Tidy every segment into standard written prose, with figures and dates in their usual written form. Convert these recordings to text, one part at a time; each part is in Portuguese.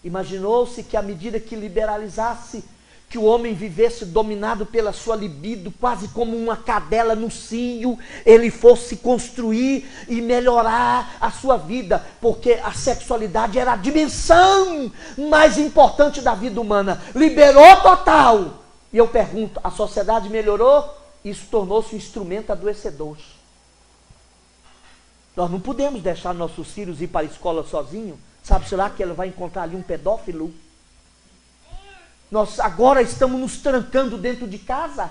Imaginou-se que à medida que liberalizasse, que o homem vivesse dominado pela sua libido, quase como uma cadela no cio, ele fosse construir e melhorar a sua vida, porque a sexualidade era a dimensão mais importante da vida humana. Liberou total. E eu pergunto, a sociedade melhorou? Isso tornou-se um instrumento adoecedor. Nós não podemos deixar nossos filhos ir para a escola sozinhos. Sabe-se lá que ele vai encontrar ali um pedófilo? Nós agora estamos nos trancando dentro de casa.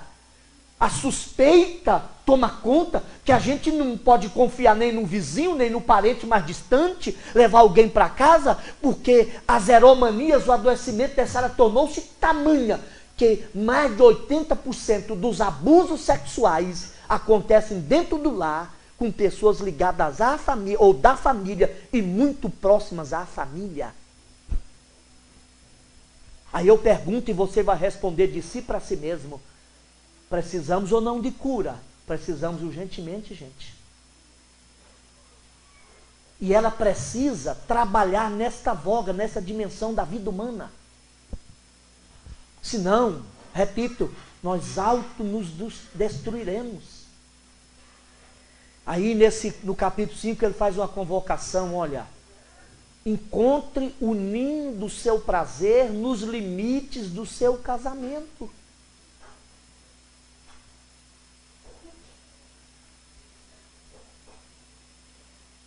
A suspeita toma conta que a gente não pode confiar nem no vizinho, nem no parente mais distante, levar alguém para casa, porque as eromanias, o adoecimento dessa área tornou-se tamanha, que mais de 80% dos abusos sexuais acontecem dentro do lar, com pessoas ligadas à família, ou da família, e muito próximas à família. Aí eu pergunto e você vai responder de si para si mesmo. Precisamos ou não de cura? Precisamos urgentemente, gente. E ela precisa trabalhar nesta voga, nessa dimensão da vida humana. Senão, repito, nós auto nos destruiremos. Aí no capítulo 5 ele faz uma convocação, olha. Encontre o ninho do seu prazer nos limites do seu casamento.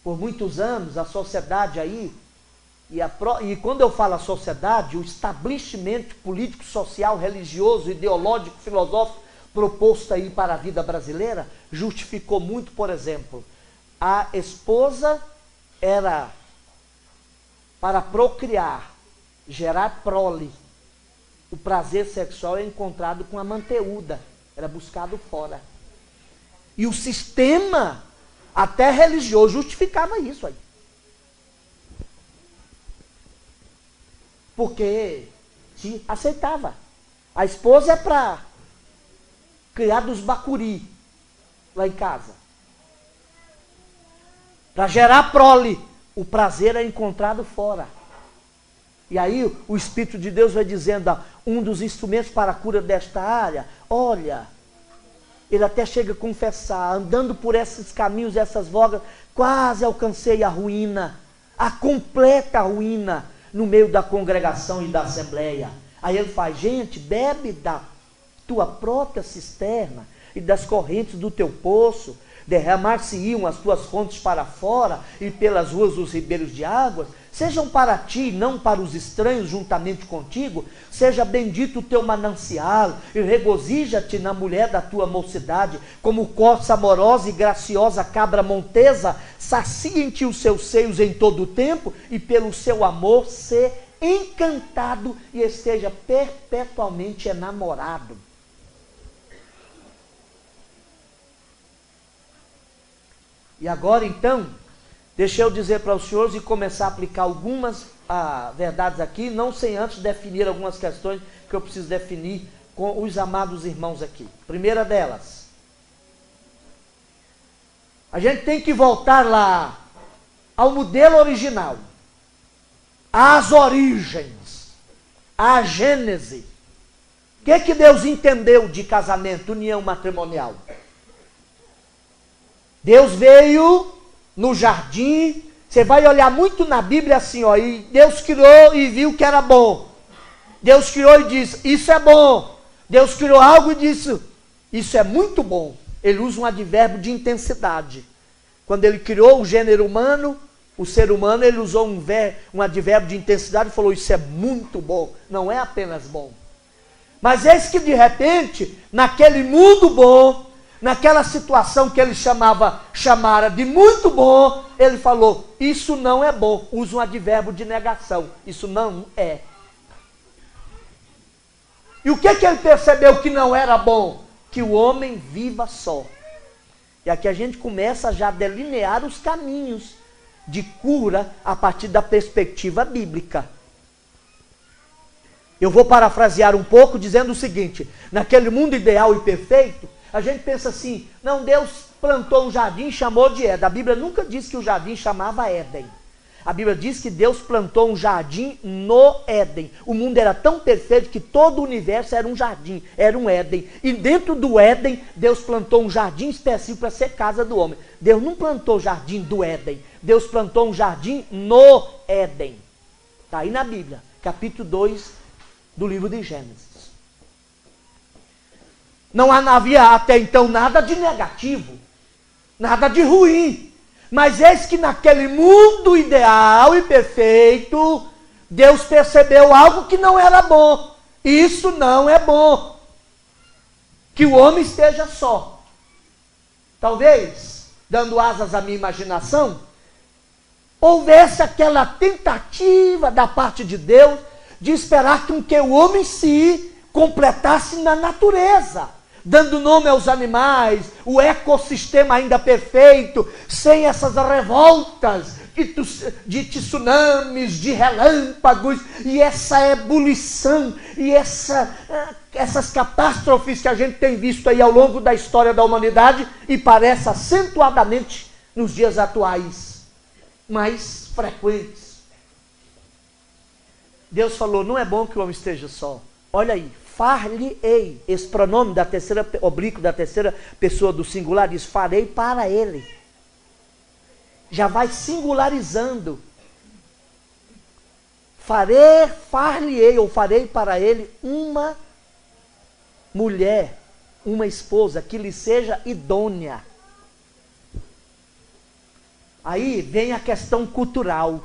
Por muitos anos, a sociedade aí, e quando eu falo a sociedade, o establishment político, social, religioso, ideológico, filosófico, proposto aí para a vida brasileira, justificou muito, por exemplo, a esposa era para procriar, gerar prole. O prazer sexual é encontrado com a manteúda, era buscado fora. E o sistema, até religioso, justificava isso aí. Porque se aceitava. A esposa é para criar dos bacuri lá em casa. Para gerar prole. O prazer é encontrado fora. E aí o Espírito de Deus vai dizendo, um dos instrumentos para a cura desta área, olha, ele até chega a confessar, andando por esses caminhos, essas vogas, quase alcancei a ruína, a completa ruína, no meio da congregação e da assembleia. Aí ele faz, gente, bebe da tua própria cisterna e das correntes do teu poço, derramar-se-iam as tuas fontes para fora e pelas ruas dos ribeiros de águas, sejam para ti, não para os estranhos juntamente contigo, seja bendito o teu manancial, e regozija-te na mulher da tua mocidade, como corça amorosa e graciosa cabra montesa, sacia em ti os seus seios em todo o tempo, e pelo seu amor ser encantado e esteja perpetualmente enamorado. E agora então, deixa eu dizer para os senhores e começar a aplicar algumas verdades aqui, não sem antes definir algumas questões que eu preciso definir com os amados irmãos aqui. Primeira delas, a gente tem que voltar lá ao modelo original, às origens, à Gênese. O que Deus entendeu de casamento, união matrimonial? Deus veio no jardim, você vai olhar muito na Bíblia assim, ó, e Deus criou e viu que era bom. Deus criou e disse, isso é bom. Deus criou algo e disse, isso é muito bom. Ele usa um advérbio de intensidade. Quando ele criou o gênero humano, o ser humano, ele usou um advérbio de intensidade e falou, isso é muito bom. Não é apenas bom. Mas eis que de repente, naquele mundo bom, naquela situação que ele chamara de muito bom, ele falou, isso não é bom. Usa um advérbio de negação. Isso não é. E o que ele percebeu que não era bom? Que o homem viva só. E aqui a gente começa já a delinear os caminhos de cura a partir da perspectiva bíblica. Eu vou parafrasear um pouco dizendo o seguinte, naquele mundo ideal e perfeito, a gente pensa assim, não, Deus plantou um jardim e chamou de Éden. A Bíblia nunca diz que o jardim chamava Éden. A Bíblia diz que Deus plantou um jardim no Éden. O mundo era tão perfeito que todo o universo era um jardim, era um Éden. E dentro do Éden, Deus plantou um jardim específico para ser casa do homem. Deus não plantou o jardim do Éden. Deus plantou um jardim no Éden. Está aí na Bíblia, capítulo 2 do livro de Gênesis. Não havia até então nada de negativo, nada de ruim. Mas eis que naquele mundo ideal e perfeito, Deus percebeu algo que não era bom. Isso não é bom. Que o homem esteja só. Talvez, dando asas à minha imaginação, houvesse aquela tentativa da parte de Deus de esperar com que o homem se completasse na natureza, dando nome aos animais, o ecossistema ainda perfeito, sem essas revoltas de tsunamis, de relâmpagos, e essa ebulição, e essas catástrofes que a gente tem visto aí ao longo da história da humanidade, e parece acentuadamente nos dias atuais, mais frequentes. Deus falou, não é bom que o homem esteja só. Olha aí, far-lhe-ei, esse pronome da terceira, oblíquo da terceira pessoa do singular, diz, farei para ele. Já vai singularizando. Far-lhe-ei, ou farei para ele uma mulher, uma esposa, que lhe seja idônea. Aí vem a questão cultural,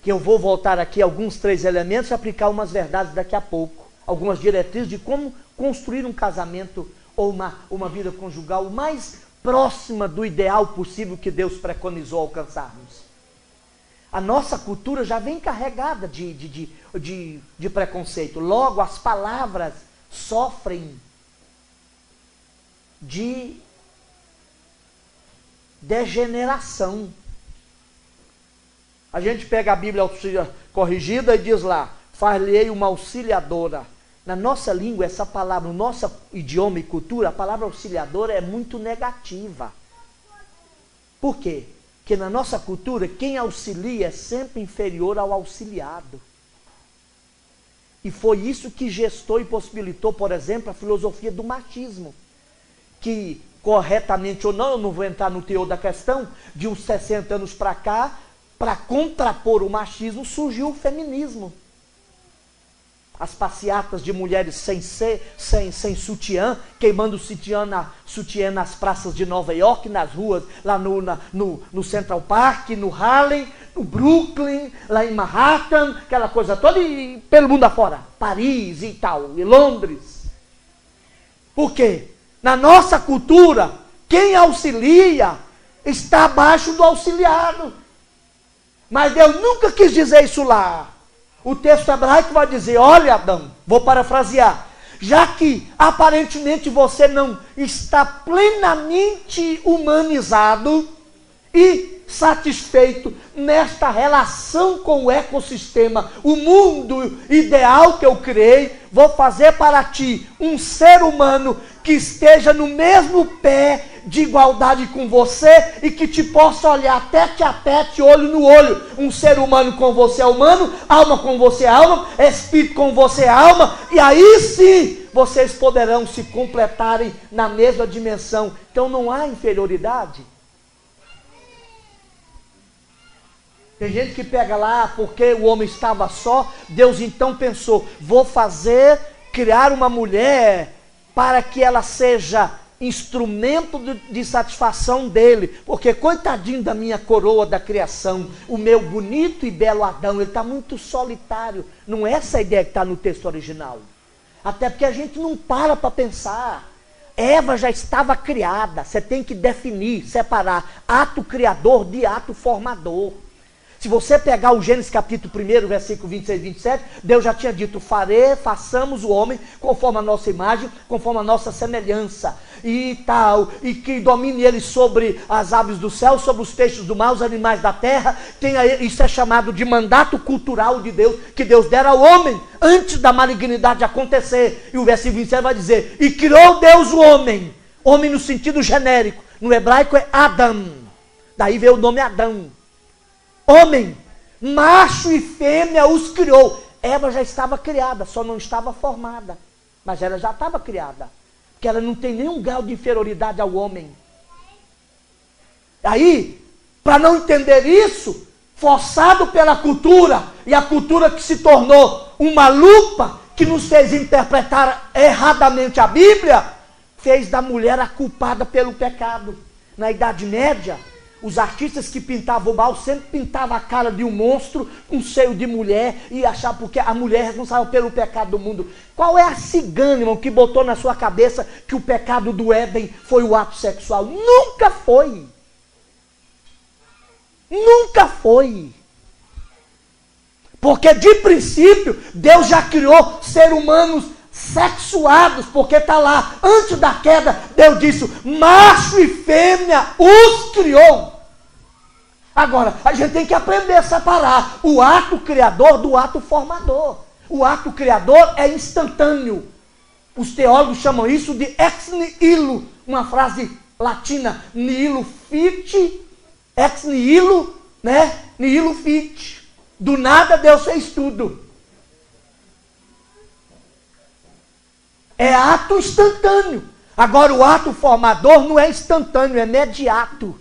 que eu vou voltar aqui a alguns 3 elementos e aplicar umas verdades daqui a pouco. Algumas diretrizes de como construir um casamento ou uma vida conjugal o mais próxima do ideal possível que Deus preconizou alcançarmos. A nossa cultura já vem carregada de preconceito. Logo, as palavras sofrem de degeneração. A gente pega a Bíblia corrigida e diz lá, far-lhe-ei uma auxiliadora. Na nossa língua, essa palavra, no nosso idioma e cultura, a palavra auxiliadora é muito negativa. Por quê? Porque na nossa cultura, quem auxilia é sempre inferior ao auxiliado. E foi isso que gestou e possibilitou, por exemplo, a filosofia do machismo. Que, corretamente ou não, eu não vou entrar no teor da questão, de uns 60 anos para cá, para contrapor o machismo, surgiu o feminismo. As passeatas de mulheres sem sutiã, queimando sutiã nas praças de Nova York, nas ruas, lá no Central Park, no Harlem, no Brooklyn, lá em Manhattan, aquela coisa toda, e pelo mundo afora, Paris e tal, e Londres. Por quê? Na nossa cultura, quem auxilia está abaixo do auxiliado. Mas Deus nunca quis dizer isso lá. O texto hebraico vai dizer, olha Adão, vou parafrasear, já que aparentemente você não está plenamente humanizado e satisfeito nesta relação com o ecossistema, o mundo ideal que eu criei, vou fazer para ti um ser humano que esteja no mesmo pé de igualdade com você e que te possa olhar tete a tete, olho no olho. Um ser humano com você é humano, alma com você é alma, espírito com você é alma, e aí sim vocês poderão se completarem na mesma dimensão. Então não há inferioridade. Tem gente que pega lá, porque o homem estava só, Deus então pensou, vou criar uma mulher para que ela seja instrumento de satisfação dele, porque coitadinho da minha coroa da criação, o meu bonito e belo Adão, ele está muito solitário. Não é essa a ideia que está no texto original, até porque a gente não para pensar. Eva já estava criada, você tem que definir, separar ato criador de ato formador. Se você pegar o Gênesis capítulo 1, versículo 26 e 27, Deus já tinha dito, façamos o homem conforme a nossa imagem, conforme a nossa semelhança, e tal, e que domine ele sobre as aves do céu, sobre os peixes do mar, os animais da terra. Isso é chamado de mandato cultural de Deus, que Deus dera ao homem, antes da malignidade acontecer. E o versículo 27 vai dizer, e criou Deus o homem no sentido genérico, no hebraico é Adam, daí veio o nome Adão. homem, macho e fêmea os criou. Eva já estava criada, só não estava formada, mas ela já estava criada, porque ela não tem nenhum grau de inferioridade ao homem. Aí, para não entender isso, forçado pela cultura, e a cultura que se tornou uma lupa, que nos fez interpretar erradamente a Bíblia, fez da mulher a culpada pelo pecado. Na Idade Média, os artistas que pintavam mal sempre pintavam a cara de um monstro, um seio de mulher, e achavam porque a mulher é responsável pelo pecado do mundo. Qual é a cigana, irmão, que botou na sua cabeça que o pecado do Éden foi o ato sexual? Nunca foi. Nunca foi. Porque de princípio, Deus já criou seres humanos sexuados, porque está lá, antes da queda, Deus disse, macho e fêmea os criou. Agora, a gente tem que aprender a separar o ato criador do ato formador. O ato criador é instantâneo. Os teólogos chamam isso de ex nihilo, uma frase latina, nihilo fit, ex nihilo, né? Nihilo fit. Do nada Deus fez tudo. É ato instantâneo. Agora o ato formador não é instantâneo, é imediato.